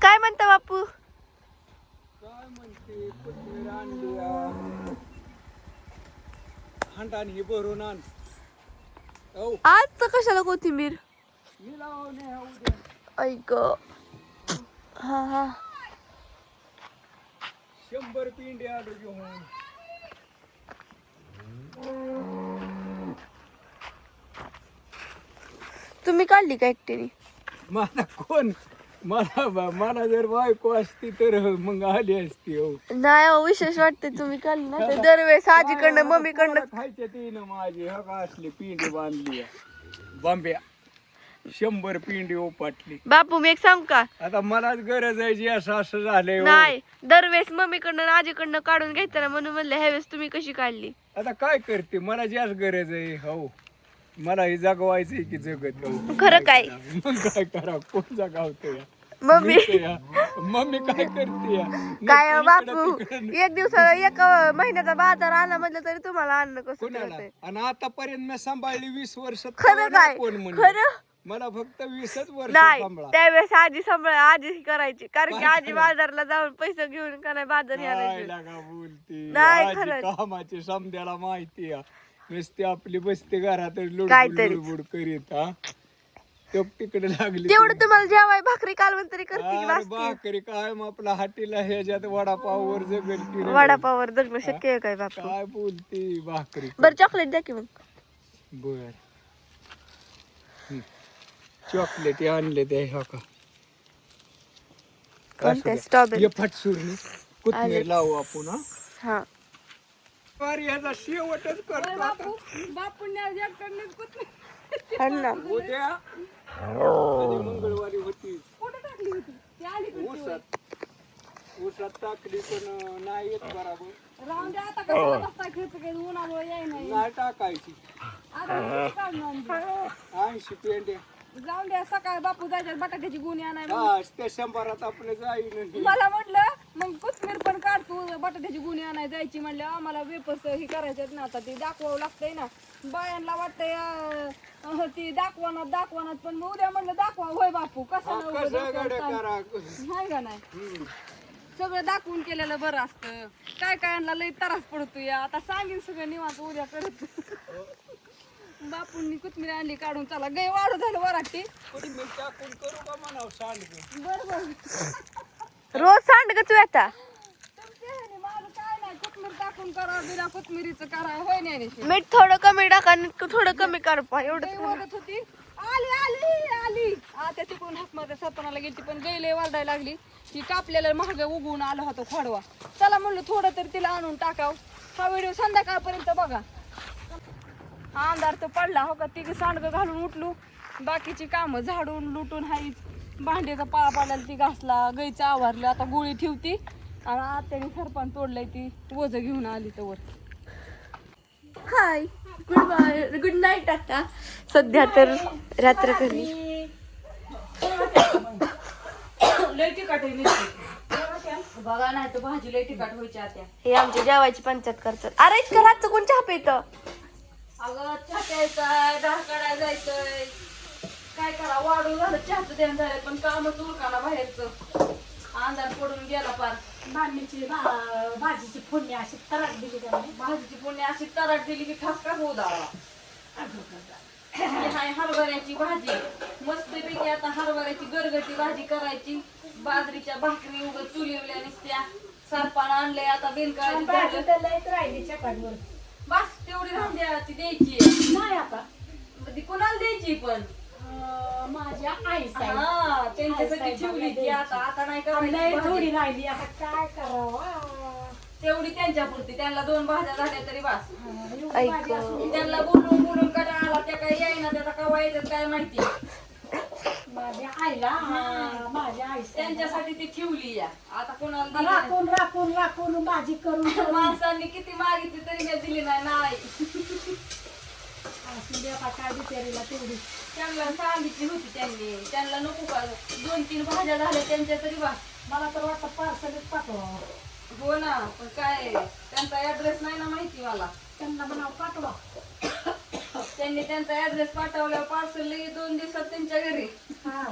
काय म्हणता बापू? काय म्हणते कोथिंबीर आणली हंडाने हे भरून आण. हो आज तर कशाला कोथिंबीर? मी लावणे उद्या ऐक. हा हा 100 पिंडी आलो घेऊन. तुम्ही काढली का एकटीने? मला कोण मला जर बायको असती तर मग आली असती. हो नाही हो, विशेष वाटते तुम्ही काढली ना. ते दरवेळेस आजीकडनं मम्मीकडनं खायच्या तिनं माझी हो का असली पिंडी बांधली बांब्या 100 पिंडी ओपाटली. बापू मी एक सांग का? आता मलाच गरज आहे जी असं झालंय. हो. नाही, दरवेळेस मम्मीकडनं आणि आजीकडनं काढून घेताना म्हणून म्हणलं ह्यावेळेस तुम्ही कशी काढली? आता काय करते मला जास्त गरज आहे. हो मला हे जगवायचंय की जगत. हो खरं काय? मग काय करा कोण जगावतो या मम्मी मम्मी काय करते या काय नुसतं बापू, इकडं तिकडं. एक दिवसाला एक महिन्याचा बाजार आणला म्हटलं तरी तुम्हाला अन्न कसं कुणाला कळतंय? आणि आतापर्यंत मी सांभाळली 20 वर्ष. खरं काय? कोण म्हणलं खरं मला फक्त 20च वर्ष नाही, सांभाळा. त्यावेळेस आजी आजी करायची, कारण की आजी बाजारला जाऊन पैसे घेऊन का नाही बाजार काय आणायची. लागा बोलती नाही, आजी खरंच. कामाची समद्याला माहिती आहे. नुसती आपली बसते घरात लुडबुड काहीतरीच. लुडबुड करीत. हा तो तिकडे लागली. तेवढं तुम्हाला जेवाय भाकरी कालवण तरी करते की अरे वाचते? भाकरी काय मग आपला हाटीला ह्याच्यात वडापाववर जगल की रे. वडापावर जगणं शक्य आहे काय बापू? काय बोलती भाकरी. बरं चॉकलेट द्या की मग. बर चॉकलेट आणले ते हो का कोणत्या? स्ट्रॉबेरी? ये फटसूरनी कोथिंबीर आलेच. लावू आपण. हा अरे ह्याचा शेवटच करतो आता. हा ना. उद्या आणि मंगळवारी होती ऊसात टाकली पण नाही येत बराबर. नाही टाकायची 80 पेंडे. जाऊन द्या, सकाळ बापू जायच्या बटाट्याची गुणी आणाय. बस त्या 100 आपलं जाईन. मला म्हटलं मग कोथमीर पण काढतो, बटाट्याची गुणी आणाय जायची म्हणलं. आम्हाला वेपस ही करायच्यात ना, आता ते दाखवावं लागतंय ना. बायांना वाटतंय ती दाखवणार पण मग उद्या म्हणलं दाखवा. होय बापू कसं नाही का नाही, सगळं दाखवून केलेलं बरं असतं. काय काय आणला लई त्रास पडतो या. आता सांगेन सगळं निवांत उद्या करत. बापूंनी कोथमीर आणली काढून. चला गै वाढू झालं वराटी. कोथिंबीर टाकून करू का म्हणावं सांडगं. बरोबर रोज सांड तू आता. माझं काय नाही, कोथमीर टाकून करा, बिना कोथमिरीचं करा. होय नाही मीठ थोडं कमी टाका आणि थोडं कमी करपा एवढं. वाढत होती. आली त्या तिकडून हाक मध्ये सरपणाला गेली पण गैले वाढायला लागली. ती कापलेलं महाग उगवून आलं होतं खोडवा. चला म्हणलं थोडं तर तिला आणून टाकाव. हा व्हिडिओ संध्याकाळपर्यंत बघा. अंधार तर पडला हो का. तिघ सांडगं घालून उठलो. बाकीची कामं झाडून लुटून हाईच. भांड्याचा पाळा पाडायला ती घासला. गाईचं आवारलं. आता गोळी ठेवती आणि आत्याने सरपण तोडलंय. ती वज घेऊन आली तर. हाय, गुड नाईट. आता सध्या तर रात्र झाली. बघा नाही तर भाजी लय तिखट व्हायची आता. हे आमची जेवायची पंचायत करतात. अरे घराचं कोण चहा पितं? अगं चहा प्यायचाय, डाळ काढायला जायचंय. काय करा, वाढून झालं चहाचं ध्यान झालं पण कामच उरकाना बाहेरचं. अंधार पडून गेला पार. भाजीची फोडणी अशी तराट दिली त्याने. भाजीची फोडणी अशी तराट दिली की ठसका होऊ द्यावा. हाय हरभऱ्याची भाजी मस्तपैकी. आता हरभऱ्याची गरगटी भाजी करायची. बाजरीच्या भाकरी उगत चुलीवल्या नुसत्या. सरपान आणलंय आता बिनकाळी झालं. बस तेवढी राहून द्यायची नाही आता. ती कोणाला द्यायची पण माझ्या आई हा त्यांच्यासाठी ठेवली ती. आता नाही करायची थोडी राहिली आता काय करावं. तेवढी त्यांच्या पुरती. त्यांना 2 भाज्या झाल्या तरी बस. ऐक, त्यांना बोलून कटा आला. त्या काय येईना त्याचा कवा येतात काय माहिती. माझ्या आईला माझ्या आई त्यांच्यासाठी ती ठेवली या. आता कोणाला दिली राखून राखून राखून भाजी करून नाही. माणसांनी किती मागितली तरी मी दिली नाही. काय बिचारीला तेवढी त्यांना सांगितली होती त्यांनी. त्यांना नको का 2-3 भाज्या झाल्या त्यांच्या तरी बस. मला तर वाटतं पार्सलच पाठवा. हो ना पण काय त्यांचा ऍड्रेस नाही ना माहिती मला. त्यांना म्हणावं पाठवा. त्यांनी त्यांचा ऍड्रेस पाठवल्यावर पार्सल 2 दिवसात त्यांच्या घरी. हा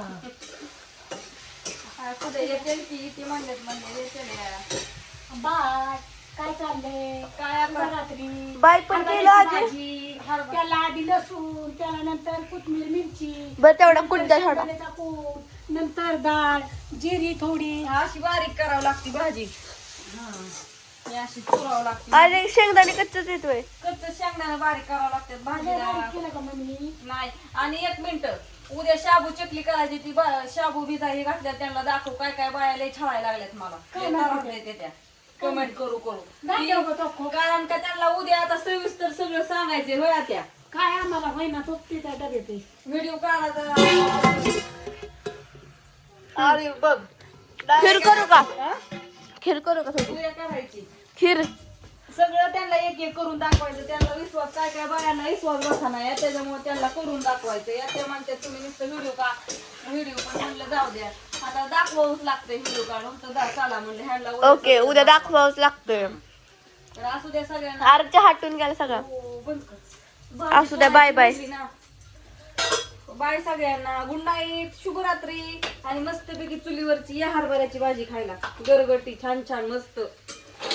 कुठे येते ती म्हणले बाय काय चाललंय काय आता रात्री बाय पण केलं आजी भाजी त्याला आधी लसूण त्याला नंतर कोथिंबीर मिरची बरं तेवढा कुठचा छोटा शेंगदाण्याचा कूट नंतर डाळ जिरी थोडी अशी बारीक करावं लागते भाजी ही अशी चुरावं लागते अरे शेंगदाणे कच्चच येतोय कच्चं शेंगदाणा बारीक करावं लागते भाजीला केलं का मम्मी नाही. आणि एक मिनिट उद्या शाबू चकली करायची ती शाबू भिजाई घातल्या त्यांना दाखव काय काय बायाला छळायला लागल्यात मला कमेंट करू दाखव गं तो खूप. कारण का त्यांना उद्या आता सविस्तर सगळं सांगायचे होय त्या काय आम्हाला होईना तो तिथे डबे ते व्हिडिओ काढायचा अरे बघ खीर करू का खीर करू का थोडी उद्या करायची खीर सगळं त्यांना एक एक करून दाखवायचं त्यांना विश्वास काय काय बायांना विश्वास बसा नाही त्याच्यामुळे त्यांना करून दाखवायचं या ते म्हणते तुम्ही नुसतं व्हिडिओ पण म्हणलं जाऊ द्या आता दाखवावंच लागतंय व्हिडिओ काढून तर चला म्हणलं ह्यांना ओके उद्या दाखवावंच लागतोय तर असू द्या सगळ्यांना आरच्या हाटून गेला सगळा हो, बंद कर. असू द्या, बाय बाय. बाय सगळ्यांना गुड नाईट शुभरात्री आणि मस्तपैकी चुलीवरची या हरभऱ्याची भाजी खायला गरगटी छान छान मस्त